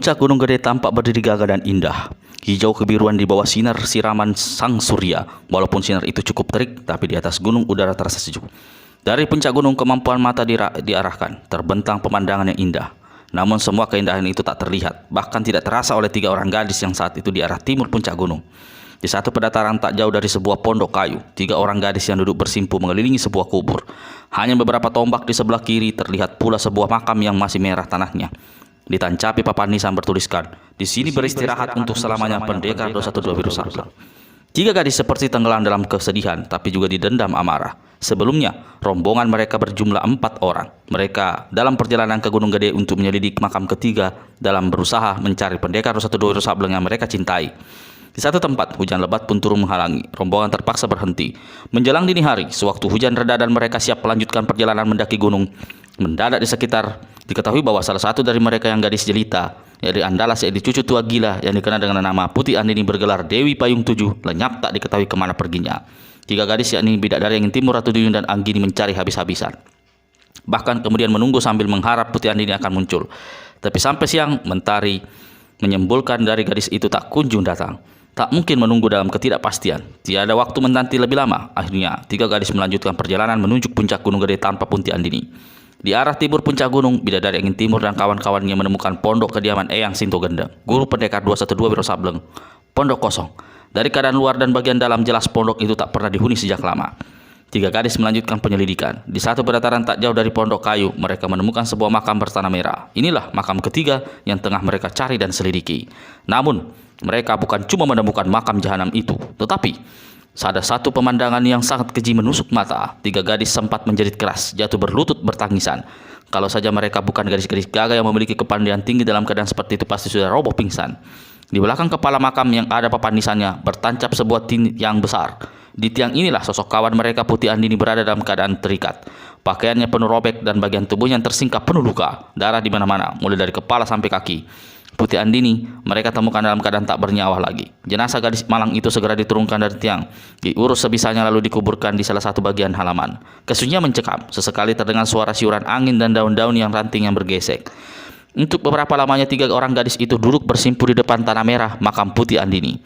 Puncak Gunung Gede tampak berdiri gagah dan indah. Hijau kebiruan di bawah sinar siraman sang surya. Walaupun sinar itu cukup terik, tapi di atas gunung udara terasa sejuk. Dari puncak gunung kemampuan mata diarahkan, terbentang pemandangan yang indah. Namun semua keindahan itu tak terlihat, bahkan tidak terasa oleh 3 orang gadis yang saat itu di arah timur puncak gunung. Di satu pedataran tak jauh dari sebuah pondok kayu, 3 orang gadis yang duduk bersimpu mengelilingi sebuah kubur. Hanya beberapa tombak di sebelah kiri terlihat pula sebuah makam yang masih merah tanahnya. Ditancapi papan nisan bertuliskan, "Di sini beristirahat untuk selamanya pendekar 212 Wiro Sableng." 3 gadis seperti tenggelam dalam kesedihan, tapi juga didendam amarah. Sebelumnya, rombongan mereka berjumlah 4 orang. Mereka dalam perjalanan ke Gunung Gede untuk menyelidik makam ketiga dalam berusaha mencari pendekar 212 Wiro Sableng yang mereka cintai. Di satu tempat, hujan lebat pun turun menghalangi. Rombongan terpaksa berhenti. Menjelang dini hari, sewaktu hujan reda dan mereka siap melanjutkan perjalanan mendaki gunung, mendadak di sekitar diketahui bahwa salah satu dari mereka yang gadis jelita, yaitu Andalas yaitu cucu tua gila yang dikenal dengan nama Putih Andini bergelar Dewi Payung 7, lenyap tak diketahui kemana perginya. 3 gadis yakni Bidadari Angin Timur, Ratu Duyung dan Anggini mencari habis-habisan. Bahkan kemudian menunggu sambil mengharap Putih Andini akan muncul. Tapi sampai siang, mentari menyembulkan dari gadis itu tak kunjung datang. Tak mungkin menunggu dalam ketidakpastian. Tiada waktu menanti lebih lama. Akhirnya 3 gadis melanjutkan perjalanan menuju puncak Gunung Gede tanpa Putih Andini. Di arah timur puncak gunung, Bidadari Angin Timur dan kawan-kawannya menemukan pondok kediaman Eyang Sinto Gendeng, guru pendekar 212 Wiro Sableng. Pondok kosong. Dari keadaan luar dan bagian dalam jelas pondok itu tak pernah dihuni sejak lama. 3 gadis melanjutkan penyelidikan. Di satu pedataran tak jauh dari pondok kayu, mereka menemukan sebuah makam bertanah merah. Inilah makam ketiga yang tengah mereka cari dan selidiki. Namun, mereka bukan cuma menemukan makam jahanam itu, tetapi ada satu pemandangan yang sangat keji menusuk mata. 3 gadis sempat menjerit keras, jatuh berlutut bertangisan. Kalau saja mereka bukan gadis-gadis gagah yang memiliki kepandaian tinggi, dalam keadaan seperti itu pasti sudah roboh pingsan. Di belakang kepala makam yang ada papan nisannya bertancap sebuah tiang besar. Di tiang inilah sosok kawan mereka Putih Andini berada dalam keadaan terikat. Pakaiannya penuh robek dan bagian tubuhnya yang tersingkap penuh luka, darah di mana-mana, mulai dari kepala sampai kaki. Putih Andini mereka temukan dalam keadaan tak bernyawa lagi. Jenazah gadis malang itu segera diturunkan dari tiang, diurus sebisanya lalu dikuburkan di salah satu bagian halaman. Kesunyian mencekam, sesekali terdengar suara siuran angin dan daun-daun yang ranting yang bergesek. Untuk beberapa lamanya 3 orang gadis itu duduk bersimpu di depan tanah merah makam Putih Andini.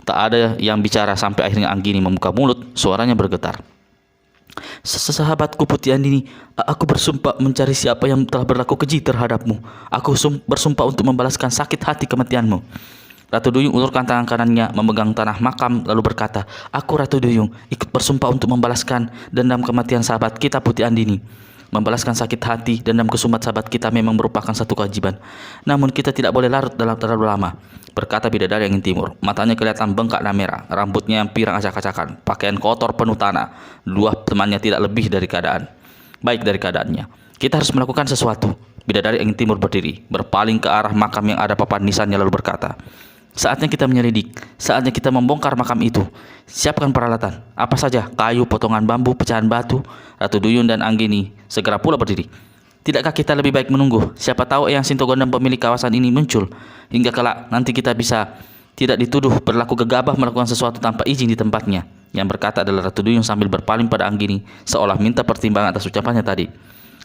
Tak ada yang bicara sampai akhirnya Anggini membuka mulut, suaranya bergetar. "Sahabatku Putih Andini, aku bersumpah mencari siapa yang telah berlaku keji terhadapmu. Aku bersumpah untuk membalaskan sakit hati kematianmu." Ratu Duyung ulurkan tangan kanannya memegang tanah makam lalu berkata, "Aku Ratu Duyung ikut bersumpah untuk membalaskan dendam kematian sahabat kita Putih Andini. Membalaskan sakit hati, dendam kesumat sahabat kita memang merupakan satu kewajiban. Namun kita tidak boleh larut dalam terlalu lama," berkata Bidadari Angin Timur. Matanya kelihatan bengkak dan merah, rambutnya yang pirang acak-acakan, pakaian kotor penuh tanah. 2 temannya tidak lebih dari baik dari keadaannya. "Kita harus melakukan sesuatu." Bidadari Angin Timur berdiri, berpaling ke arah makam yang ada papan nisannya lalu berkata, "Saatnya kita menyelidik, saatnya kita membongkar makam itu. Siapkan peralatan, apa saja, kayu, potongan bambu, pecahan batu." Ratu Duyung dan Anggini segera pula berdiri. "Tidakkah kita lebih baik menunggu? Siapa tahu Eyang Sinto Gendeng pemilik kawasan ini muncul. Hingga kelak nanti kita bisa tidak dituduh berlaku gegabah melakukan sesuatu tanpa izin di tempatnya." Yang berkata adalah Ratu Duyung sambil berpaling pada Anggini, seolah minta pertimbangan atas ucapannya tadi.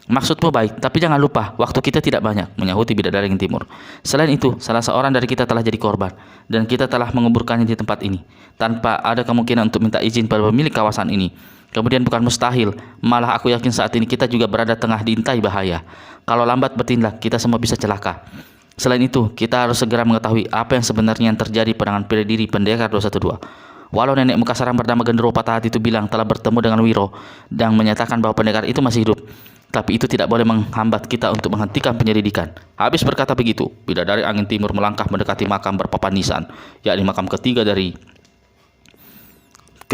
"Maksudmu baik, tapi jangan lupa waktu kita tidak banyak," menyahuti Bidadari Angin Timur. "Selain itu, salah seorang dari kita telah jadi korban, dan kita telah menguburkannya di tempat ini tanpa ada kemungkinan untuk minta izin pada pemilik kawasan ini. Kemudian bukan mustahil, malah aku yakin saat ini kita juga berada tengah diintai bahaya. Kalau lambat bertindak, kita semua bisa celaka. Selain itu, kita harus segera mengetahui apa yang sebenarnya yang terjadi pada diri pendekar 212. Walau nenek muka sarang bernama Gendero Patah Hati itu bilang telah bertemu dengan Wiro dan menyatakan bahwa pendekar itu masih hidup, tapi itu tidak boleh menghambat kita untuk menghentikan penyelidikan." Habis berkata begitu, Bidadari Angin Timur melangkah mendekati makam berpapan nisan, yakni makam ketiga dari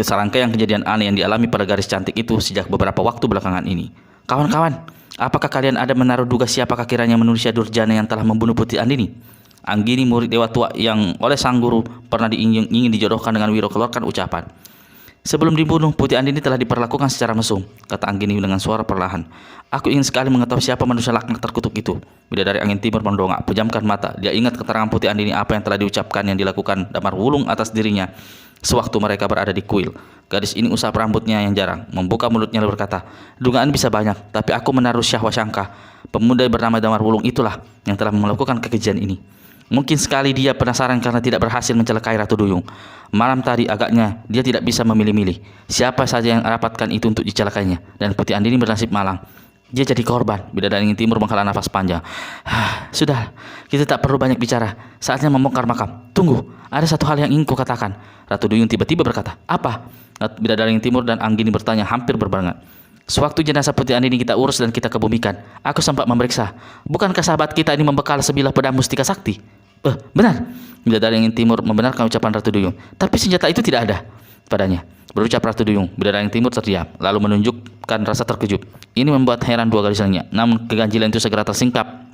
serangkaian kejadian aneh yang dialami pada gadis cantik itu sejak beberapa waktu belakangan ini. "Kawan-kawan, apakah kalian ada menaruh duga siapakah kiranya manusia durjana yang telah membunuh Putih Andini?" Anggini, murid dewa tua yang oleh sang guru pernah ingin dijodohkan dengan Wiro, keluarkan ucapan. "Sebelum dibunuh, Putih Andini telah diperlakukan secara mesum," kata Anggini dengan suara perlahan. "Aku ingin sekali mengetahui siapa manusia laknat terkutuk itu." Bidadari Angin Timur mendongak, pejamkan mata. Dia ingat keterangan Putih Andini apa yang telah diucapkan yang dilakukan Damar Wulung atas dirinya sewaktu mereka berada di kuil. Gadis ini usap rambutnya yang jarang, membuka mulutnya lalu berkata, "Dugaan bisa banyak, tapi aku menaruh syahwa sangka pemuda bernama Damar Wulung itulah yang telah melakukan kekejian ini." Mungkin sekali dia penasaran karena tidak berhasil mencelakai Ratu Duyung. Malam tadi agaknya dia tidak bisa memilih-milih siapa saja yang rapatkan itu untuk dicelakainya. Dan Putih Andini bernasib malang. Dia jadi korban. Bidadari Angin Timur menghela nafas panjang. Sudah, kita tak perlu banyak bicara. Saatnya membongkar makam. Tunggu, ada satu hal yang ingin kukatakan. Ratu Duyung tiba-tiba berkata. Apa? Bidadari Angin Timur dan Anggini bertanya hampir berbarengan. Sewaktu jenazah Putih Andini kita urus dan kita kebumikan, aku sempat memeriksa. Bukankah sahabat kita ini membekal sebilah pedang mustika sakti? Benar. Bidadari Angin Timur membenarkan ucapan Ratu Duyung. Tapi senjata itu tidak ada padanya. Berucap Ratu Duyung. Bidadari Angin Timur terdiam, lalu menunjukkan rasa terkejut. Ini membuat heran dua gadis lainnya. Namun keganjilan itu segera tersingkap.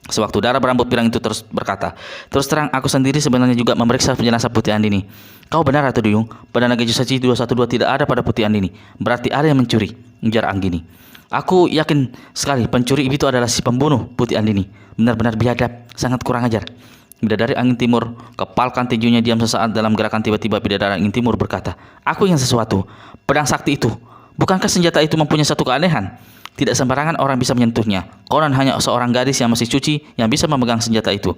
Sewaktu darah berambut pirang itu terus berkata, terus terang aku sendiri sebenarnya juga memeriksa jenazah Putih Andini. Kau benar Ratu Duyung, pada Nagaji Saci 212 tidak ada pada Putih Andini. Berarti ada yang mencuri, ujar Anggini. Aku yakin sekali pencuri itu adalah si pembunuh Putih Andini. Benar-benar biadab, sangat kurang ajar. Bidadari Angin Timur kepalkan tinjunya diam sesaat dalam gerakan tiba-tiba Bidadari Angin Timur berkata, aku ingin sesuatu, pedang sakti itu. Bukankah senjata itu mempunyai satu keanehan? Tidak sembarangan orang bisa menyentuhnya. Konon hanya seorang gadis yang masih suci yang bisa memegang senjata itu.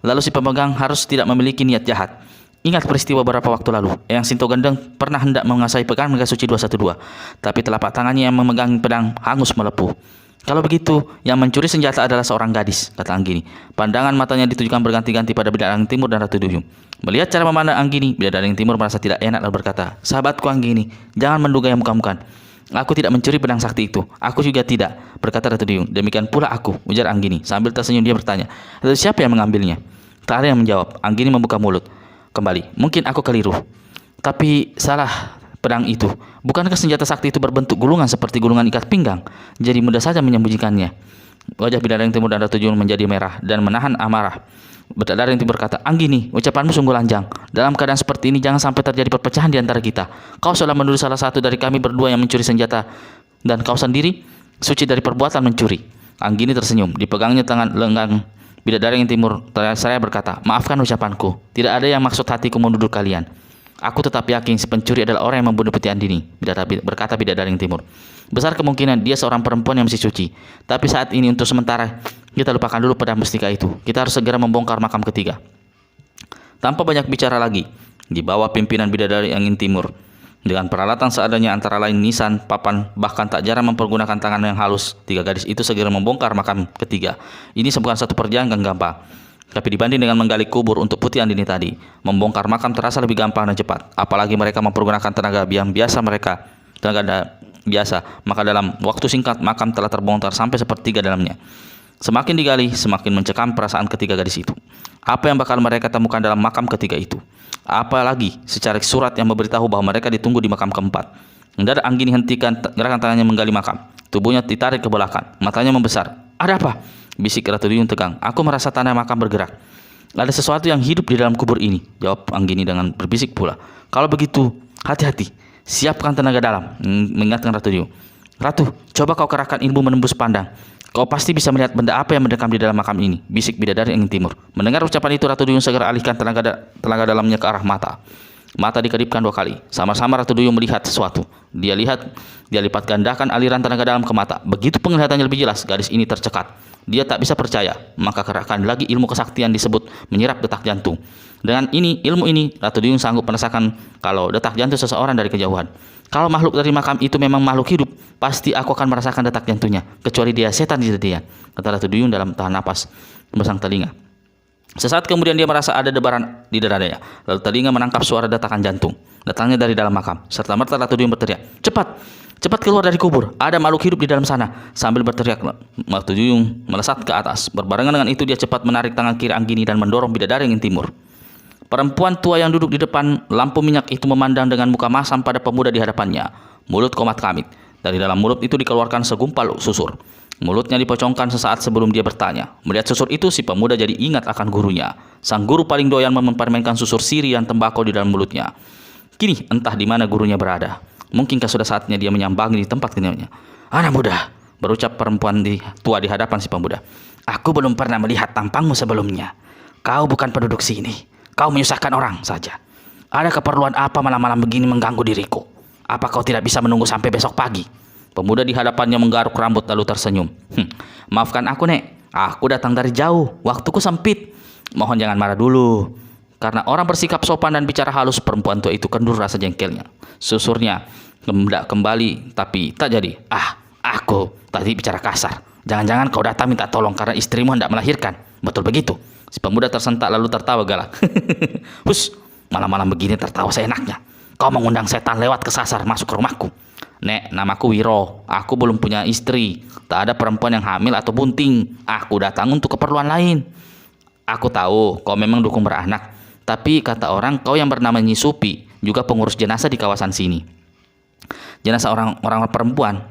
Lalu si pemegang harus tidak memiliki niat jahat. Ingat peristiwa beberapa waktu lalu, Eyang Sinto Gendeng pernah hendak menguasai pedang Naga Suci 212, tapi telapak tangannya yang memegang pedang hangus melepuh. Kalau begitu, yang mencuri senjata adalah seorang gadis, kata Anggini. Pandangan matanya ditujukan berganti-ganti pada Bidadari Angin Timur dan Ratu Duyung. Melihat cara memandang Anggini, Bidadari Angin Timur merasa tidak enak lalu berkata, sahabatku Anggini, jangan menduga yang bukan-bukan. Aku tidak mencuri pedang sakti itu. Aku juga tidak, berkata Ratu Duyung. Demikian pula aku, ujar Anggini. Sambil tersenyum dia bertanya, lalu siapa yang mengambilnya? Tak ada yang menjawab. Anggini membuka mulut kembali. Mungkin aku keliru. Tapi salah pedang itu. Bukankah senjata sakti itu berbentuk gulungan seperti gulungan ikat pinggang? Jadi mudah saja menyembunyikannya. Wajah Bidadari Angin Timur dan Ratu Duyung menjadi merah dan menahan amarah. Bidadari Angin Timur berkata, Anggini, ucapanmu sungguh lanjang. Dalam keadaan seperti ini jangan sampai terjadi perpecahan di antara kita. Kau sudah menuduh salah satu dari kami berdua yang mencuri senjata, dan kau sendiri suci dari perbuatan mencuri. Anggini tersenyum. Dipegangnya tangan lengan Bidadari Angin Timur. Saya berkata, maafkan ucapanku. Tidak ada yang maksud hatiku menuduh kalian. Aku tetap yakin si pencuri adalah orang yang membunuh Putih Andini, berkata Bidadari Angin Timur. Besar kemungkinan dia seorang perempuan yang masih suci. Tapi saat ini untuk sementara kita lupakan dulu pedang mustika itu. Kita harus segera membongkar makam ketiga. Tanpa banyak bicara lagi, di bawah pimpinan Bidadari Angin Timur, dengan peralatan seadanya antara lain nisan, papan, bahkan tak jarang mempergunakan tangan yang halus, tiga gadis itu segera membongkar makam ketiga. Ini bukan satu perjalanan gampang. Tapi dibanding dengan menggali kubur untuk Putih Andini tadi, membongkar makam terasa lebih gampang dan cepat. Apalagi mereka mempergunakan tenaga yang biasa maka dalam waktu singkat makam telah terbongkar sampai sepertiga dalamnya. Semakin digali, semakin mencekam perasaan ketiga gadis itu. Apa yang bakal mereka temukan dalam makam ketiga itu? Apalagi secara surat yang memberitahu bahwa mereka ditunggu di makam keempat. Mendadak Anggini hentikan gerakan tangannya menggali makam. Tubuhnya ditarik ke belakang, matanya membesar. Ada apa? Bisik Ratu Duyung tegang. Aku merasa tanah makam bergerak. Ada sesuatu yang hidup di dalam kubur ini, jawab Anggini dengan berbisik pula. Kalau begitu, hati-hati. Siapkan tenaga dalam, mengingatkan Ratu Duyung. Ratu, coba kau kerahkan ilmu menembus pandang. Kau pasti bisa melihat benda apa yang mendekam di dalam makam ini, bisik Bidadari Angin Timur. Mendengar ucapan itu, Ratu Duyung segera alihkan tenaga dalamnya ke arah mata. Mata dikedipkan 2 kali. Sama-sama Ratu Duyung melihat sesuatu. Dia lipat gandakan aliran tenaga dalam ke mata. Begitu penglihatannya lebih jelas, gadis ini tercekat. Dia tak bisa percaya. Maka kerahkan lagi ilmu kesaktian disebut menyerap detak jantung. Dengan ilmu ini, Ratu Duyung sanggup merasakan kalau detak jantung seseorang dari kejauhan. Kalau makhluk dari makam itu memang makhluk hidup, pasti aku akan merasakan detak jantungnya. Kecuali dia setan jadian, kata Ratu Duyung dalam tahan napas, memasang telinga. Sesaat kemudian dia merasa ada debaran di dadanya. Lalu telinga menangkap suara detakan jantung. Datangnya dari dalam makam. Serta merta Ratu Duyung berteriak, cepat keluar dari kubur. Ada makhluk hidup di dalam sana. Sambil berteriak, Ratu Duyung melesat ke atas. Berbarengan dengan itu dia cepat menarik tangan kiri Anggini dan mendorong Bidadari Angin Timur. Perempuan tua yang duduk di depan lampu minyak itu memandang dengan muka masam pada pemuda di hadapannya. Mulut komat kamit. Dari dalam mulut itu dikeluarkan segumpal susur. Mulutnya dipocongkan sesaat sebelum dia bertanya. Melihat susur itu, si pemuda jadi ingat akan gurunya. Sang guru paling doyan mempermainkan susur siri dan tembakau di dalam mulutnya. Kini entah di mana gurunya berada. Mungkinkah sudah saatnya dia menyambangi di tempat kenalannya. Anak muda, berucap perempuan tua di hadapan si pemuda. Aku belum pernah melihat tampangmu sebelumnya. Kau bukan penduduk sini. Kau menyusahkan orang saja. Ada keperluan apa malam-malam begini mengganggu diriku? Apa kau tidak bisa menunggu sampai besok pagi? Pemuda di hadapannya menggaruk rambut lalu tersenyum. Maafkan aku, Nek. Aku datang dari jauh. Waktuku sempit. Mohon jangan marah dulu. Karena orang bersikap sopan dan bicara halus, perempuan tua itu kendur rasa jengkelnya. Susurnya hendak kembali, tapi tak jadi. Aku tadi bicara kasar. Jangan-jangan kau datang minta tolong karena istrimu hendak melahirkan. Betul begitu? Si pemuda tersentak lalu tertawa galak. Hus, malam-malam begini tertawa seenaknya. Kau mengundang setan lewat kesasar masuk ke rumahku. Nek, namaku Wiro. Aku belum punya istri. Tak ada perempuan yang hamil atau bunting. Aku datang untuk keperluan lain. Aku tahu kau memang dukung beranak. Tapi kata orang kau yang bernama Nyi Supi juga pengurus jenazah di kawasan sini. Jenazah orang perempuan.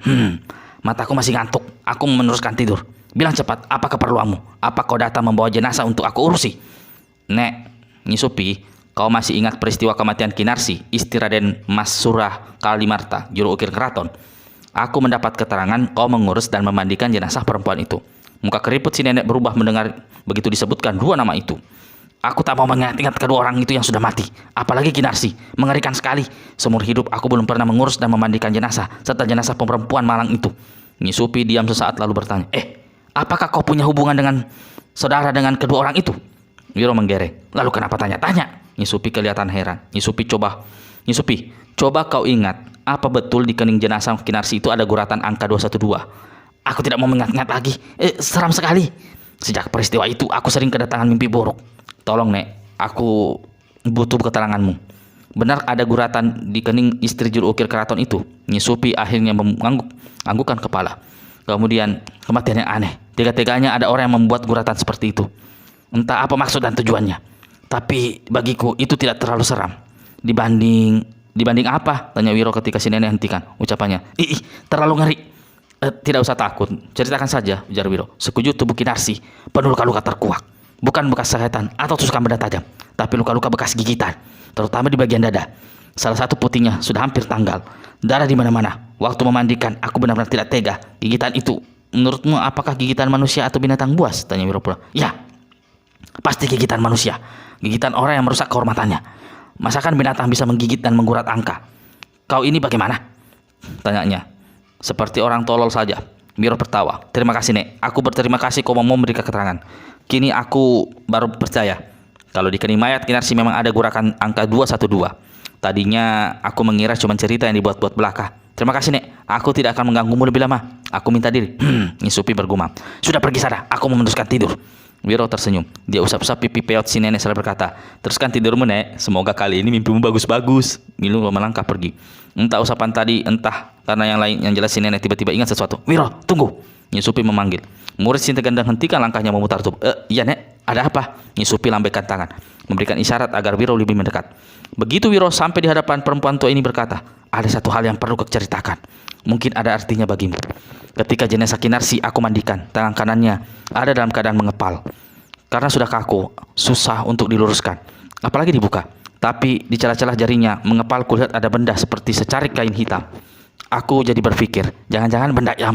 Mataku masih ngantuk. Aku meneruskan tidur. Bilang cepat, apa keperluanmu? Apa kau datang membawa jenazah untuk aku urusi? Nek, Nyi Supi, kau masih ingat peristiwa kematian Kinarsi, istri Raden Mas Surah Kalimarta, juru ukir keraton? Aku mendapat keterangan kau mengurus dan memandikan jenazah perempuan itu. Muka keriput si nenek berubah mendengar begitu disebutkan dua nama itu. Aku tak mau mengingat-ingat kedua orang itu yang sudah mati. Apalagi Kinarsi, mengerikan sekali. Seumur hidup aku belum pernah mengurus dan memandikan jenazah serta jenazah perempuan malang itu. Nyi Supi diam sesaat lalu bertanya, apakah kau punya hubungan dengan saudara dengan kedua orang itu? Wiro menggereng. Lalu kenapa tanya-tanya? Nyi Supi kelihatan heran. Nyi Supi, coba kau ingat, apa betul di kening jenazah Kinarsi itu ada guratan angka 212? Aku tidak mau mengingat-ingat lagi. Seram sekali. Sejak peristiwa itu aku sering kedatangan mimpi buruk. Tolong Nek, aku butuh keteranganmu. Benar ada guratan di kening istri juru ukir keraton itu? Nyi Supi akhirnya menganggukkan kepala. Kemudian kematian yang aneh. Tega-teganya ada orang yang membuat guratan seperti itu. Entah apa maksud dan tujuannya. Tapi bagiku itu tidak terlalu seram. Dibanding apa? Tanya Wiro ketika si nenek hentikan ucapannya. Terlalu ngeri. Tidak usah takut. Ceritakan saja, ujar Wiro. Sekujur tubuh Kinarsi penuh luka-luka terkuak. Bukan bekas sabetan atau tusukan benda tajam, tapi luka-luka bekas gigitan, terutama di bagian dada. Salah satu putihnya sudah hampir tanggal. Darah di mana-mana. Waktu memandikan, aku benar-benar tidak tega. Gigitan itu, menurutmu apakah gigitan manusia atau binatang buas? Tanya Wiro pula. Ya, pasti gigitan manusia. Gigitan orang yang merusak kehormatannya. Masakan binatang bisa menggigit dan menggurat angka? Kau ini bagaimana? Tanyanya. Seperti orang tolol saja. Wiro tertawa. Terima kasih Nek. Aku berterima kasih kau mau memberikan keterangan. Kini aku baru percaya. Kalau di kening mayat Kinarsi memang ada gurakan angka 212. Tadinya aku mengira cuma cerita yang dibuat-buat belaka. Terima kasih Nek. Aku tidak akan mengganggumu lebih lama. Aku minta diri. Nyi Supi bergumam. Sudah pergi sana. Aku mau meneruskan tidur. Wiro tersenyum. Dia usap-usap pipi peot si nenek sambil berkata, teruskan tidurmu Nek. Semoga kali ini mimpimu bagus-bagus. Milu melangkah pergi. Entah usapan tadi, entah karena yang lain, yang jelas si nenek tiba-tiba ingat sesuatu. Wiro, tunggu. Nyi Supi memanggil. Murid Sinta Gendang hentikan langkahnya memutar tubuh. Iya Nek, ada apa? Nyi Supi lambaikan tangan, memberikan isyarat agar Wiro lebih mendekat. Begitu Wiro sampai di hadapan perempuan tua ini berkata, ada satu hal yang perlu kuceritakan. Mungkin ada artinya bagimu. Ketika jenazah Kinarsi aku mandikan, tangan kanannya ada dalam keadaan mengepal. Karena sudah kaku, susah untuk diluruskan, apalagi dibuka. Tapi di celah-celah jarinya mengepal kulihat ada benda seperti secarik kain hitam. Aku jadi berpikir, jangan-jangan benda yang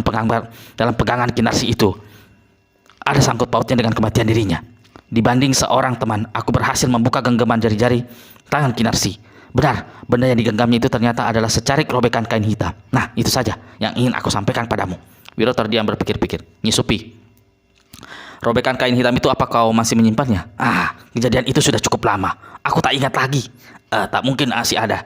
dalam pegangan Kinarsi itu ada sangkut pautnya dengan kematian dirinya. Dibanding seorang teman, aku berhasil membuka genggaman jari-jari tangan Kinarsi. Benar, benda yang digenggamnya itu ternyata adalah secarik robekan kain hitam. Nah, itu saja yang ingin aku sampaikan padamu. Wiro terdiam berpikir-pikir. Nyi Supi, robekan kain hitam itu apa kau masih menyimpannya? Kejadian itu sudah cukup lama. Aku tak ingat lagi. Tak mungkin masih ada.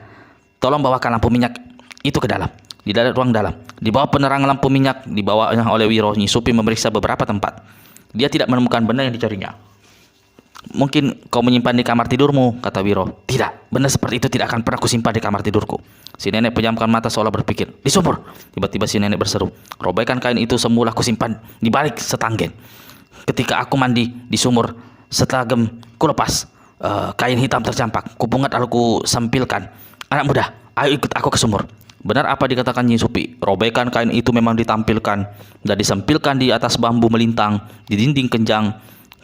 Tolong bawakan lampu minyak itu ke dalam. Di ruang dalam. Di bawah penerangan lampu minyak dibawanya oleh Wiro, Nyi Supi memeriksa beberapa tempat. Dia tidak menemukan benda yang dicarinya. Mungkin kau menyimpan di kamar tidurmu, kata Wiro. Tidak, benda seperti itu tidak akan pernah kusimpan di kamar tidurku. Si nenek pejamkan mata seolah berpikir. Di sumur. Tiba-tiba si nenek berseru. Robekan kain itu semula kusimpan di balik setanggen. Ketika aku mandi di sumur, setelah ku lepas kain hitam tercampak. Kupungat lalu ku sempilkan. Anak muda, ayo ikut aku ke sumur. Benar apa dikatakan Nyi Supi. Robekan kain itu memang ditampilkan dan disempilkan di atas bambu melintang di dinding kenjang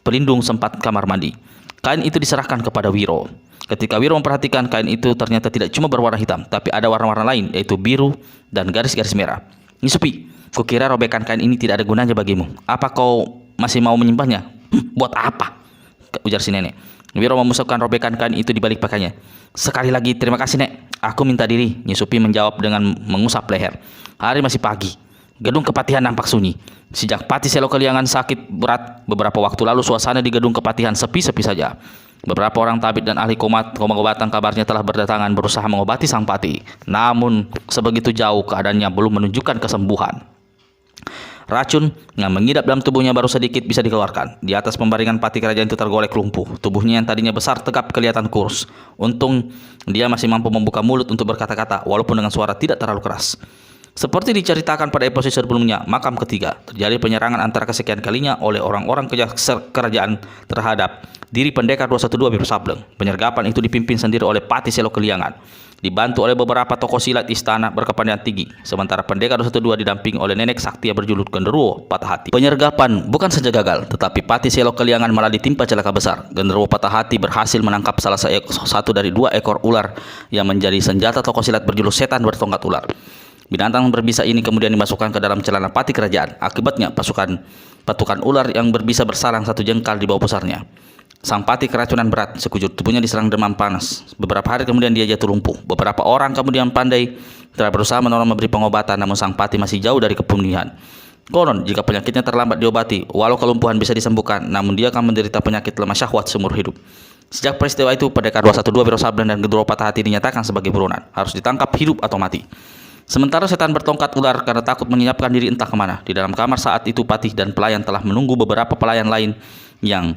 pelindung sempat kamar mandi. Kain itu diserahkan kepada Wiro. Ketika Wiro memperhatikan, kain itu ternyata tidak cuma berwarna hitam, tapi ada warna-warna lain, yaitu biru dan garis-garis merah. Nyi Supi, kukira robekan kain ini tidak ada gunanya bagimu. Apa kau masih mau menyimpannya? Buat apa? Ujar si nenek. Wiro memusatkan robekan kain itu di balik pakainya. Sekali lagi terima kasih Nek. Aku minta diri. Nyi Supi menjawab dengan mengusap leher. Hari masih pagi. Gedung Kepatihan nampak sunyi. Sejak Pati Selo Keliangan sakit berat beberapa waktu lalu, suasana di Gedung Kepatihan sepi-sepi saja. Beberapa orang tabib dan ahli pengobatan kabarnya telah berdatangan berusaha mengobati sang Pati. Namun sebegitu jauh keadaannya belum menunjukkan kesembuhan. Racun yang mengidap dalam tubuhnya baru sedikit bisa dikeluarkan. Di atas pembaringan Pati kerajaan itu tergolek lumpuh. Tubuhnya yang tadinya besar tegap kelihatan kurus. Untung dia masih mampu membuka mulut untuk berkata-kata walaupun dengan suara tidak terlalu keras. Seperti diceritakan pada episode sebelumnya, makam ketiga, terjadi penyerangan antara kesekian kalinya oleh orang-orang kerajaan terhadap diri pendekar 212 Wiro Sableng. Penyergapan itu dipimpin sendiri oleh Pati Selo Keliangan, dibantu oleh beberapa tokoh silat istana berkepentingan tinggi, sementara pendekar 212 didampingi oleh nenek sakti yang berjuluk Genderuwo Patah Hati. Penyergapan bukan saja gagal, tetapi Pati Selo Keliangan malah ditimpa celaka besar. Genderuwo Patah Hati berhasil menangkap salah satu dari 2 ekor ular yang menjadi senjata tokoh silat berjuluk Setan Bertongkat Ular. Binatang berbisa ini kemudian dimasukkan ke dalam celana Pati kerajaan. Akibatnya patukan ular yang berbisa bersarang 1 jengkal di bawah pusarnya. Sang Pati keracunan berat, sekujur tubuhnya diserang demam panas. Beberapa hari kemudian dia jatuh lumpuh. Beberapa orang kemudian pandai telah berusaha menolong memberi pengobatan, namun sang Pati masih jauh dari kepulihan. Konon jika penyakitnya terlambat diobati, walau kelumpuhan bisa disembuhkan, namun dia akan menderita penyakit lemah syahwat seumur hidup. Sejak peristiwa itu, pendekar 212 Wiro Sableng dan Genderuwo Patah Hati dinyatakan sebagai buronan, harus ditangkap hidup atau mati. Sementara setan bertongkat ular karena takut menyiapkan diri entah kemana. Di dalam kamar saat itu Patih dan pelayan telah menunggu beberapa pelayan lain yang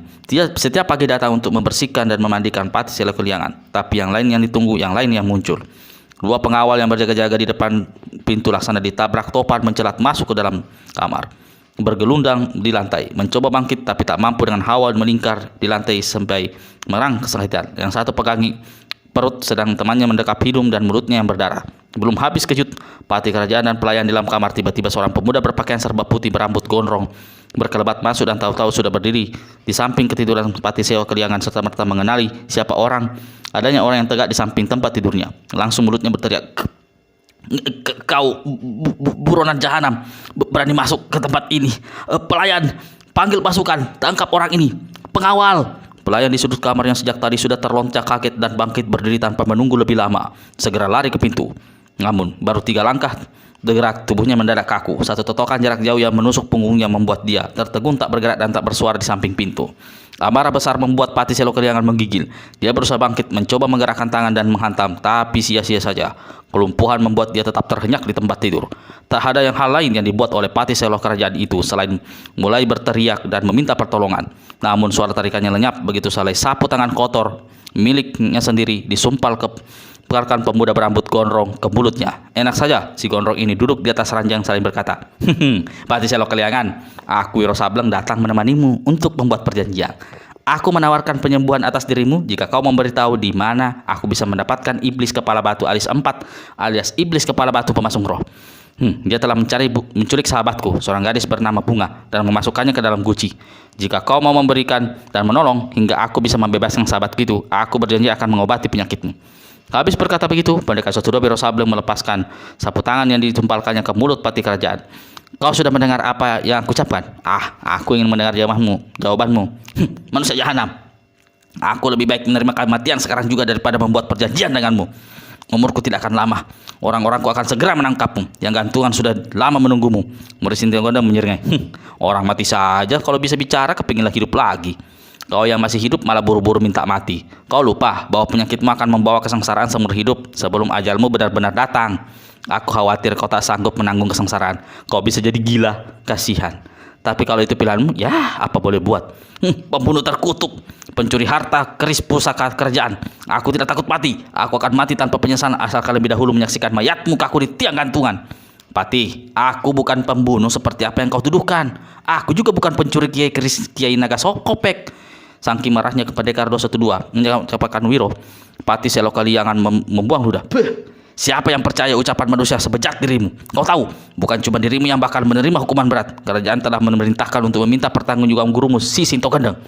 setiap pagi datang untuk membersihkan dan memandikan Pati Selo Keliangan. Tapi yang lain yang ditunggu, yang lain yang muncul. 2 pengawal yang berjaga-jaga di depan pintu laksana ditabrak topan mencelat masuk ke dalam kamar. Bergelundang di lantai, mencoba bangkit tapi tak mampu dengan hawa melingkar di lantai sampai merang kesakitan. Yang satu pegangi perut sedang temannya mendekap hidung dan mulutnya yang berdarah. Belum habis kejut, Pati kerajaan dan pelayan di dalam kamar, tiba-tiba seorang pemuda berpakaian serba putih berambut gondrong berkelebat masuk dan tahu-tahu sudah berdiri di samping ketiduran Pati Selo Keliangan serta merta mengenali siapa adanya orang yang tegak di samping tempat tidurnya. Langsung mulutnya berteriak, "Kau buronan jahanam, berani masuk ke tempat ini. Pelayan, panggil pasukan, tangkap orang ini. Pengawal!" Pelayan di sudut kamar yang sejak tadi sudah terloncat kaget dan bangkit berdiri tanpa menunggu lebih lama. Segera lari ke pintu. Namun, baru 3 langkah bergerak, tubuhnya mendadak kaku. Satu totokan jarak jauh yang menusuk punggungnya membuat dia tertegun tak bergerak dan tak bersuara di samping pintu. Amarah besar membuat Pati Selo Keliangan menggigil. Dia berusaha bangkit, mencoba menggerakkan tangan dan menghantam, tapi sia-sia saja. Kelumpuhan membuat dia tetap terhenyak di tempat tidur. Tak ada hal lain yang dibuat oleh Pati Selo kerajaan itu selain mulai berteriak dan meminta pertolongan. Namun suara tarikannya lenyap begitu selai sapu tangan kotor miliknya sendiri disumpal ke pemuda berambut gondrong ke mulutnya. Enak saja si gondrong ini duduk di atas ranjang saling berkata, "Pati Selo Keliangan, aku Wiro Sableng datang menemanimu untuk membuat perjanjian. Aku menawarkan penyembuhan atas dirimu jika kau memberitahu di mana aku bisa mendapatkan iblis kepala batu alias 4 alias iblis kepala batu pemasung roh. Dia telah menculik sahabatku, seorang gadis bernama Bunga, dan memasukkannya ke dalam guci. Jika kau mau memberikan dan menolong hingga aku bisa membebaskan sahabatku itu, aku berjanji akan mengobati penyakitmu." Habis berkata begitu, pendekar 212 Wiro Sableng melepaskan sapu tangan yang ditumpalkannya ke mulut Pati kerajaan. "Kau sudah mendengar apa yang aku ucapkan? Aku ingin mendengar jawabanmu. Manusia jahanam. Aku lebih baik menerima kematian sekarang juga daripada membuat perjanjian denganmu. Umurku tidak akan lama. Orang-orangku akan segera menangkapmu. Yang gantungan sudah lama menunggumu." Murid Sintionggondo menyeringai, "Orang mati saja kalau bisa bicara kepinginlah hidup lagi. Kau yang masih hidup malah buru-buru minta mati. Kau lupa bahwa penyakitmu akan membawa kesengsaraan seumur hidup sebelum ajalmu benar-benar datang. Aku khawatir kau tak sanggup menanggung kesengsaraan. Kau bisa jadi gila, kasihan. Tapi kalau itu pilihanmu, ya apa boleh buat. Pembunuh terkutuk, pencuri harta, keris pusaka kerajaan. Aku tidak takut mati. Aku akan mati tanpa penyesalan asalkan lebih dahulu menyaksikan mayat mukaku di tiang gantungan. Pati, aku bukan pembunuh seperti apa yang kau tuduhkan. Aku juga bukan pencuri keris Kiai Nagasokopek." Saking marahnya pendekar 212 mengucapkan Wiro, Pati Selo Keliangan membuang ludah. "Siapa yang percaya ucapan manusia sebejat dirimu? Kau tahu, bukan cuma dirimu yang bakal menerima hukuman berat. Kerajaan telah memerintahkan untuk meminta pertanggungjawaban gurumu si Sinto Gendeng."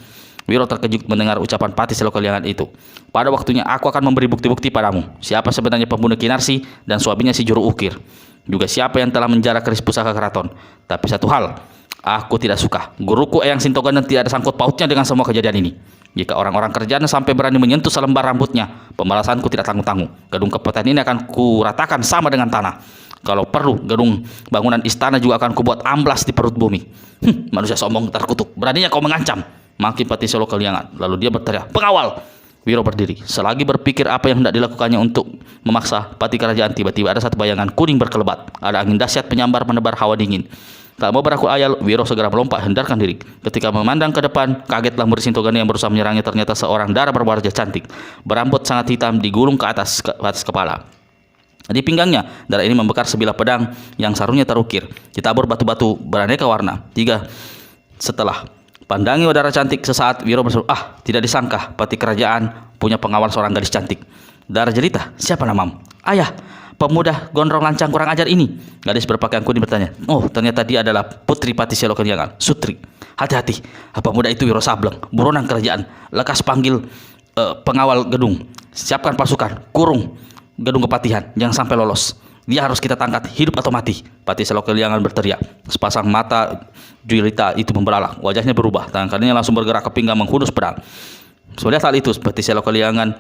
Wiro terkejut mendengar ucapan Pati Selo Keliangan itu. "Pada waktunya aku akan memberi bukti-bukti padamu. Siapa sebenarnya pembunuh Kinarsi dan suaminya si Juru Ukir. Juga siapa yang telah menjara keris pusaka keraton. Tapi satu hal, aku tidak suka. Guruku Eyang Sinto Gendeng tidak ada sangkut pautnya dengan semua kejadian ini. Jika orang-orang kerajaan sampai berani menyentuh selembar rambutnya, pembalasanku tidak tanggung-tanggung. Gedung Kepatihan ini akan kuratakan sama dengan tanah. Kalau perlu gedung bangunan istana juga akan kubuat amblas di perut bumi. Manusia sombong terkutuk, beraninya kau mengancam, maki Patiselo Kaliangan. Lalu dia berteriak, pengawal. Wiro berdiri. Selagi berpikir apa yang hendak dilakukannya untuk memaksa pati kerajaan, tiba-tiba ada satu bayangan kuning berkelebat. Ada angin dahsyat menyambar menebar hawa dingin. Tak mau beraku ayal, Wiro segera melompat hendarkan diri. Ketika memandang ke depan, kagetlah murid Sintogani yang berusaha menyerangnya. Ternyata seorang dara berwajah cantik, berambut sangat hitam, digulung ke atas kepala. Di pinggangnya, darah ini membakar sebilah pedang yang sarungnya terukir, ditabur batu-batu beraneka warna. Setelah pandangi udara cantik sesaat, Wiro berseru, tidak disangka pati kerajaan punya pengawal seorang gadis cantik. Dara jelita, siapa namamu? Ayah, pemuda gondrong lancang kurang ajar ini. Gadis berpakaian kuning bertanya, oh ternyata dia adalah putri Patiselo Kaliangan, Sutri. Hati-hati, pemuda itu Wiro Sableng, buronan kerajaan. Lekas panggil pengawal gedung, siapkan pasukan, kurung gedung kepatihan, jangan sampai lolos. Dia harus kita tangkap, hidup atau mati. Patiselo Kaliangan berteriak. Sepasang mata Julita itu membelalak, wajahnya berubah, tangan kanannya langsung bergerak ke pinggang menghunus pedang. Melihat hal itu, Patiselo Kaliangan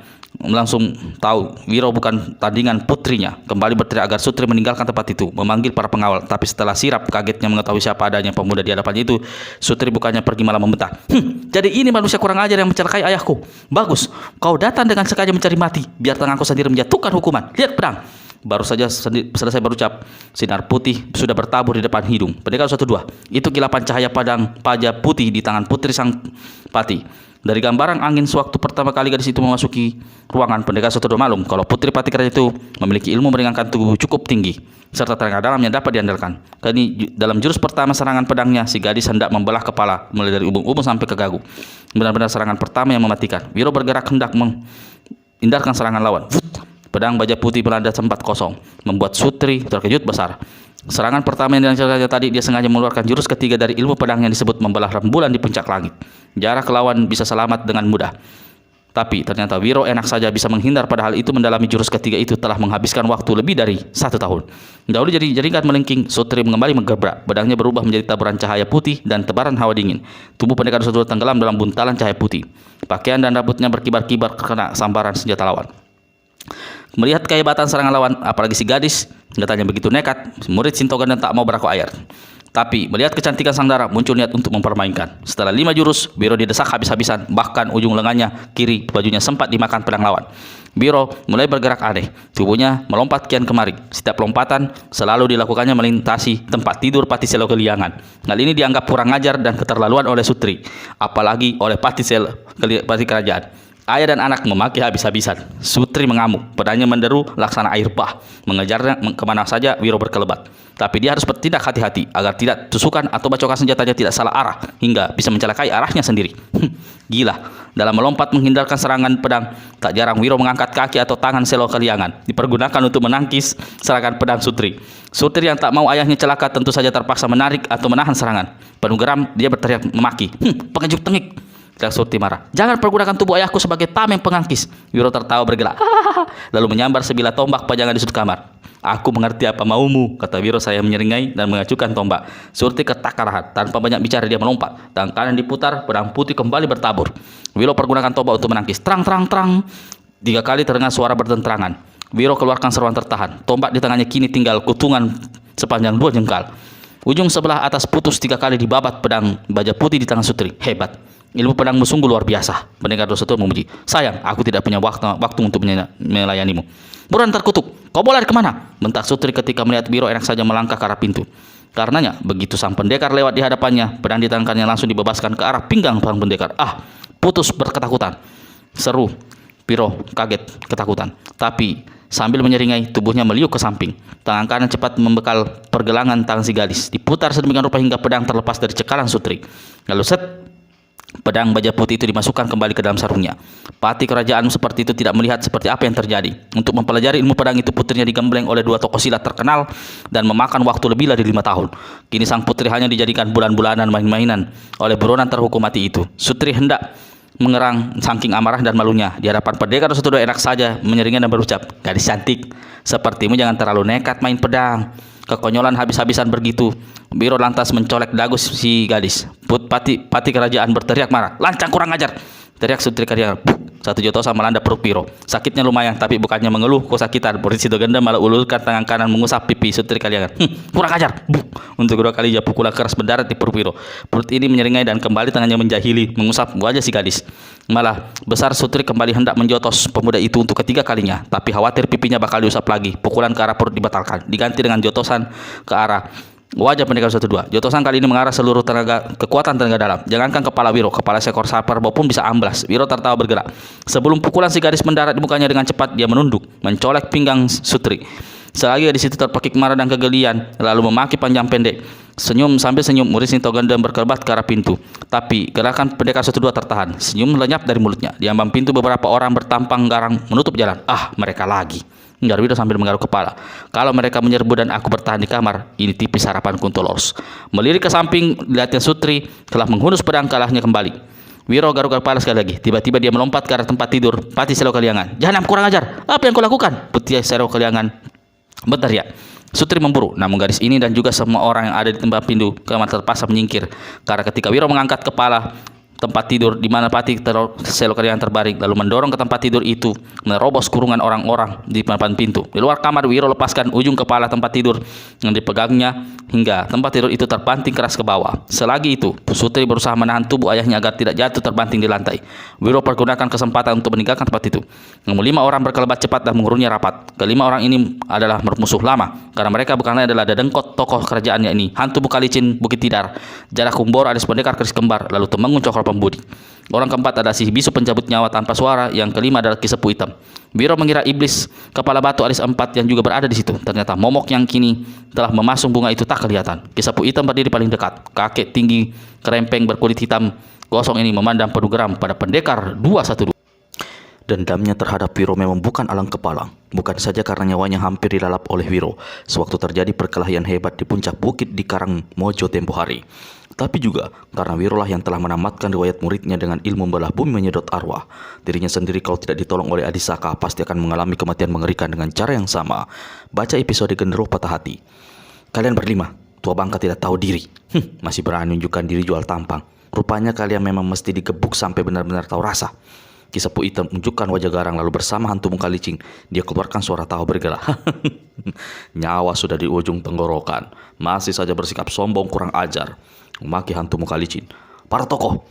langsung tahu Wiro bukan tandingan putrinya. Kembali berteriak agar Sutri meninggalkan tempat itu, memanggil para pengawal. Tapi setelah sirap kagetnya mengetahui siapa adanya pemuda di hadapannya itu, Sutri bukannya pergi malah membentak. Jadi ini manusia kurang ajar yang mencelakai ayahku. Bagus, kau datang dengan sengaja mencari mati, biar tanganku sendiri menjatuhkan hukuman. Lihat pedang. Baru saja selesai berucap, sinar putih sudah bertabur di depan hidung. Pendekar 1-2, itu kilapan cahaya padang paja putih di tangan putri sang pati. Dari gambaran angin sewaktu pertama kali gadis itu memasuki ruangan, pendekar 1-2 maklum kalau putri pati kerajaan itu memiliki ilmu meringankan tubuh cukup tinggi serta tenaga dalam yang dapat diandalkan. Kini dalam jurus pertama serangan pedangnya, si gadis hendak membelah kepala mulai dari ubung-ubung sampai ke gagu. Benar-benar serangan pertama yang mematikan. Wiro bergerak hendak menghindarkan serangan lawan. Pedang baja putih melanda tempat kosong, membuat Sutri terkejut besar. Serangan pertama yang dilancarkannya tadi, dia sengaja mengeluarkan jurus ketiga dari ilmu pedang yang disebut membelah rembulan di puncak langit. Jarak lawan bisa selamat dengan mudah. Tapi ternyata Wiro enak saja bisa menghindar, padahal itu mendalami jurus ketiga itu telah menghabiskan waktu lebih dari 1 tahun. Dahulu jadi jaringan melengking, Sutri kembali menggebrak. Pedangnya berubah menjadi taburan cahaya putih dan tebaran hawa dingin. Tubuh pendekar Sutri tenggelam dalam buntalan cahaya putih. Pakaian dan rambutnya berkibar-kibar karena sambaran senjata lawan. Melihat kehebatan serangan lawan, apalagi si gadis, datanya begitu nekat, murid Sintogani tak mau beraku ayar. Tapi melihat kecantikan sang dara, muncul niat untuk mempermainkan. Setelah 5 jurus, Wiro didesak habis-habisan, bahkan ujung lengannya kiri bajunya sempat dimakan pedang lawan. Wiro mulai bergerak aneh, tubuhnya melompat kian kemari. Setiap lompatan selalu dilakukannya melintasi tempat tidur Patiselo Kaliangan. Hal ini dianggap kurang ajar dan keterlaluan oleh Sutri, apalagi oleh pati kerajaan. Ayah dan anak memaki habis-habisan. Sutri mengamuk, pedangnya menderu laksana air bah, mengejarnya kemana saja Wiro berkelebat. Tapi dia harus bertindak hati-hati agar tidak tusukan atau bacokan senjatanya tidak salah arah hingga bisa mencelakai arahnya sendiri. Gila, dalam melompat menghindarkan serangan pedang, tak jarang Wiro mengangkat kaki atau tangan Selo Kaliangan, dipergunakan untuk menangkis serangan pedang Sutri. Sutri yang tak mau ayahnya celaka tentu saja terpaksa menarik atau menahan serangan. Penuh geram, dia berteriak memaki, pengejuk tengik. Sutri marah. Jangan pergunakan tubuh ayahku sebagai tameng pengangkis. Wiro tertawa bergelak. Lalu menyambar sebilah tombak pajangan di sudut kamar. Aku mengerti apa maumu, kata Wiro saya menyeringai dan mengacukan tombak. Sutri ketakarahan. Tanpa banyak bicara dia melompat. Tangan kanan diputar, pedang putih kembali bertabur. Wiro pergunakan tombak untuk menangkis. Terang, terang, terang. 3 kali terdengar suara bertentangan. Wiro keluarkan seruan tertahan. Tombak di tangannya kini tinggal kutungan sepanjang 2 jengkal. Ujung sebelah atas putus 3 kali dibabat pedang baja putih di tangan Sutri. Hebat. Ilmu pedangmu sungguh luar biasa. Pendekar 2-1 memuji. Sayang, aku tidak punya waktu untuk melayanimu. Buruan terkutuk. Kau mau lari kemana? Bentak Sutri ketika melihat Wiro enak saja melangkah ke arah pintu. Karenanya, begitu sang pendekar lewat di hadapannya, pedang di tangannya langsung dibebaskan ke arah pinggang sang pendekar. Putus berketakutan. Seru. Wiro kaget, ketakutan. Tapi sambil menyeringai, tubuhnya meliuk ke samping. Tangan kanan cepat membekal pergelangan tangan si gadis. Diputar sedemikian rupa hingga pedang terlepas dari cekalan Sutri. Lalu pedang baja putih itu dimasukkan kembali ke dalam sarungnya. Pati kerajaan seperti itu tidak melihat seperti apa yang terjadi. Untuk mempelajari ilmu pedang itu, putrinya digembleng oleh 2 tokoh silat terkenal dan memakan waktu lebih dari 5 tahun. Kini sang putri hanya dijadikan bulan-bulanan main-mainan oleh buronan terhukum mati itu. Sutri hendak mengerang saking amarah dan malunya. Di hadapan pendekar 1-2 enak saja menyeringai dan berucap, gadis cantik, sepertimu jangan terlalu nekat main pedang. Kekonyolan habis-habisan begitu. Wiro lantas mencolek dagu si gadis. Pati kerajaan berteriak marah. Lancang kurang ajar. Teriak Sutri Kaliangan. Satu jotosan melanda perut Wiro. Sakitnya lumayan, tapi bukannya mengeluh kesakitan. Polisi Dogenda malah ulurkan tangan kanan mengusap pipi Sutri Kaliangan. Kurang ajar. Untuk kedua kalinya pukulan keras mendarat di perut Wiro. Perut ini menyeringai dan kembali tangannya menjahili mengusap wajah si gadis. Malah besar Sutri kembali hendak menjotos pemuda itu untuk ketiga kalinya, tapi khawatir pipinya bakal diusap lagi. Pukulan ke arah perut dibatalkan, diganti dengan jotosan ke arah wajah pendekar 12. Jotosan kali ini mengarah seluruh kekuatan tenaga dalam. Jangankan kepala Wiro, kepala seekor saper pun bisa amblas. Wiro tertawa bergerak. Sebelum pukulan si gadis mendarat di mukanya dengan cepat, dia menunduk, mencolek pinggang Sutri. Selagi di situ terpekik marah dan kegelian, lalu memaki panjang pendek. Sambil senyum, murid Sintoganda berkelebat ke arah pintu. Tapi gerakan pendekar 12 tertahan. Senyum lenyap dari mulutnya. Di ambang pintu beberapa orang bertampang garang menutup jalan. Mereka lagi. Wiro sambil menggaruk kepala. Kalau mereka menyerbu dan aku bertahan di kamar, ini tipis harapanku untuk lolos. Melirik ke samping, lihatnya Sutri telah menghunus pedang kalahnya kembali. Wiro garuk kepala sekali lagi. Tiba-tiba dia melompat ke arah tempat tidur Pati Selo Kaliangan. "Jahanam, kurang ajar! Apa yang kau lakukan?" Putih Selo Kaliangan berteriak. Sutri memburu, namun gadis ini dan juga semua orang yang ada di tempat pintu kamar terpaksa menyingkir. Karena ketika Wiro mengangkat kepala tempat tidur di mana Pati Selo Kaliangan terbaring, lalu mendorong ke tempat tidur itu, menerobos kurungan orang-orang di depan pintu. Di luar kamar, Wiro lepaskan ujung kepala tempat tidur yang dipegangnya hingga tempat tidur itu terbanting keras ke bawah. Selagi itu, Sutri berusaha menahan tubuh ayahnya agar tidak jatuh terbanting di lantai. Wiro pergunakan kesempatan untuk meninggalkan tempat itu. Namun 5 orang berkelebat cepat dan mengurungnya rapat. Kelima orang ini adalah musuh lama, karena mereka bukan lain adalah Dadengkot, tokoh kerajaannya ini, hantu Bukalicin Bukit Tidar, Jarak Kumbor alias pendekar keris kembar, lalu Temenggung Cokro Pembudi. Orang keempat adalah si bisu pencabut nyawa tanpa suara, yang kelima adalah Kisepu Hitam. Wiro mengira iblis kepala batu alis 4 yang juga berada di situ. Ternyata momok yang kini telah memasung bunga itu tak kelihatan. Kisepu Hitam berdiri paling dekat. Kakek tinggi kerempeng berkulit hitam gosong ini memandang penuh geram pada pendekar 212. Dendamnya terhadap Wiro memang bukan alang kepala. Bukan saja karena nyawanya hampir dilalap oleh Wiro sewaktu terjadi perkelahian hebat di puncak bukit di Karangmojo tempo hari, tapi juga karena Wiro lah yang telah menamatkan riwayat muridnya dengan ilmu membelah bumi menyedot arwah. Dirinya sendiri kalau tidak ditolong oleh Adisaka pasti akan mengalami kematian mengerikan dengan cara yang sama. Baca episode Genderuwo Patah Hati. Kalian berlima, tua bangka tidak tahu diri. Masih berani menunjukkan diri jual tampang. Rupanya kalian memang mesti digebuk sampai benar-benar tahu rasa. Kisepu Hitam menunjukkan wajah garang lalu bersama hantu muka licin dia keluarkan suara tawa bergerak. Nyawa sudah di ujung tenggorokan, masih saja bersikap sombong kurang ajar. Memaki hantu muka licin. Para tokoh,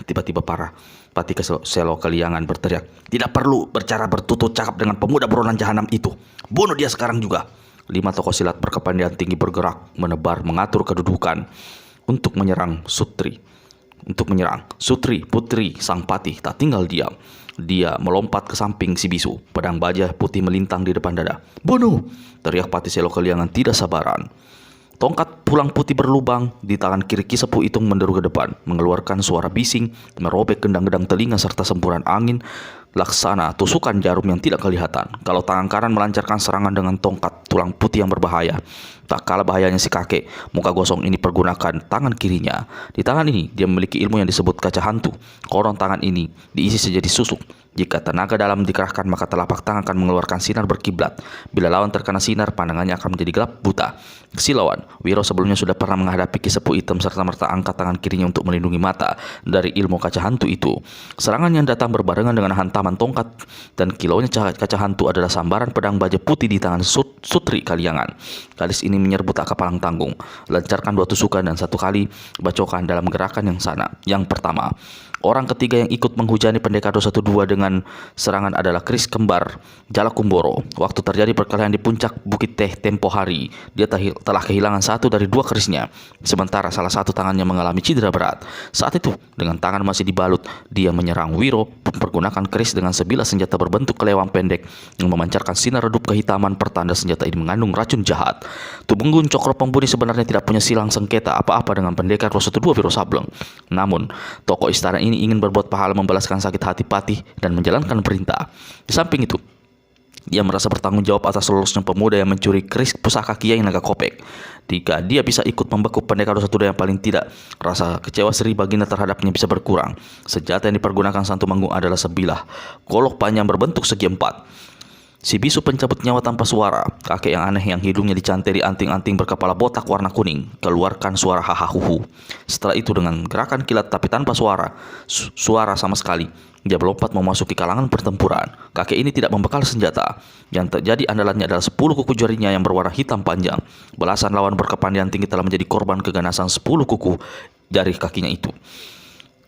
tiba-tiba Pati Selo Kaliangan berteriak. Tidak perlu bercara bertutut cakap dengan pemuda buronan jahanam itu. Bunuh dia sekarang juga. 5 tokoh silat berkepandaian tinggi bergerak, menebar, mengatur kedudukan untuk menyerang Sutri. Sutri, putri sang Patih tak tinggal diam. Dia melompat ke samping si bisu. Pedang baja putih melintang di depan dada. "Bunuh!" teriak Pati Selo Kaliangan tidak sabaran. Tongkat pulang putih berlubang di tangan kiri Kisepu Hitam menderu ke depan, mengeluarkan suara bising, merobek gendang-gendang telinga serta semburan angin laksana tusukan jarum yang tidak kelihatan. Kalau tangan kanan melancarkan serangan dengan tongkat tulang putih yang berbahaya, tak kalah bahayanya si kakek muka gosong ini pergunakan tangan kirinya. Di tangan ini dia memiliki ilmu yang disebut kaca hantu. Konon tangan ini diisi menjadi susuk. Jika tenaga dalam dikerahkan maka telapak tangan akan mengeluarkan sinar berkiblat. Bila lawan terkena sinar, pandangannya akan menjadi gelap buta. Si lawan, Wiro sebelumnya sudah pernah menghadapi Kisepu Hitam serta-merta angkat tangan kirinya untuk melindungi mata dari ilmu kaca hantu itu. Serangan yang datang berbarengan dengan hantaman tongkat dan kilaunya kaca hantu adalah sambaran pedang baja putih di tangan Sutri Kaliangan. Gadis ini menyerbu tak kepalang tanggung, lancarkan 2 tusukan dan 1 kali bacokan dalam gerakan yang sana. Yang pertama, orang ketiga yang ikut menghujani pendekar 212 dengan serangan adalah keris kembar Jalak Kumboro. Waktu terjadi perkelahian di puncak Bukit Teh tempo hari, dia telah kehilangan 1 dari 2 kerisnya, sementara salah satu tangannya mengalami cedera berat. Saat itu, dengan tangan masih dibalut, dia menyerang Wiro mempergunakan keris dengan sebilah senjata berbentuk kelewang pendek yang memancarkan sinar redup kehitaman, pertanda senjata ini mengandung racun jahat. Temenggung Cokro Pembudi sebenarnya tidak punya silang sengketa apa-apa dengan pendekar 212 Wiro Sableng. Namun, tokoh istana ini ingin berbuat pahala membalaskan sakit hati Patih dan menjalankan perintah. Di samping itu, dia merasa bertanggung jawab atas lolosnya pemuda yang mencuri keris pusaka Kiai Naga Kopek. Jika dia bisa ikut membekuk pendekar 212 yang paling tidak, rasa kecewa Sri Baginda terhadapnya bisa berkurang. Senjata yang dipergunakan sang Temenggung adalah sebilah golok panjang berbentuk segi 4. Si bisu pencabut nyawa tanpa suara, kakek yang aneh yang hidungnya dicanteri anting-anting berkepala botak warna kuning, keluarkan suara hahahuhu. Setelah itu dengan gerakan kilat tapi tanpa suara sama sekali, dia melompat memasuki kalangan pertempuran. Kakek ini tidak membekal senjata. Yang terjadi andalannya adalah 10 kuku jarinya yang berwarna hitam panjang. Belasan lawan berkepandian tinggi telah menjadi korban keganasan 10 kuku jari kakinya itu.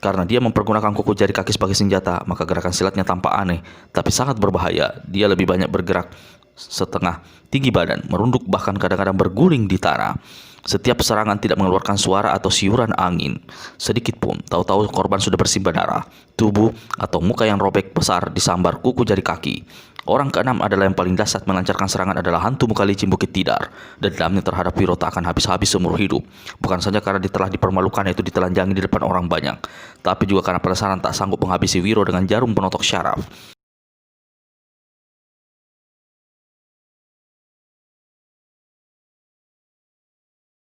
Karena dia mempergunakan kuku jari kaki sebagai senjata, maka gerakan silatnya tampak aneh, tapi sangat berbahaya. Dia lebih banyak bergerak setengah tinggi badan, merunduk bahkan kadang-kadang berguling di tanah. Setiap serangan tidak mengeluarkan suara atau siuran angin sedikit pun. Tahu-tahu korban sudah bersimbah darah. Tubuh atau muka yang robek besar disambar kuku jari kaki. Orang keenam adalah yang paling dahsyat melancarkan serangan adalah hantu muka licin Bukit Tidar. Dendamnya terhadap Wiro tak akan habis-habis seumur hidup. Bukan saja karena dia telah dipermalukan yaitu ditelanjangi di depan orang banyak, tapi juga karena penasaran tak sanggup menghabisi Wiro dengan jarum penotok syaraf.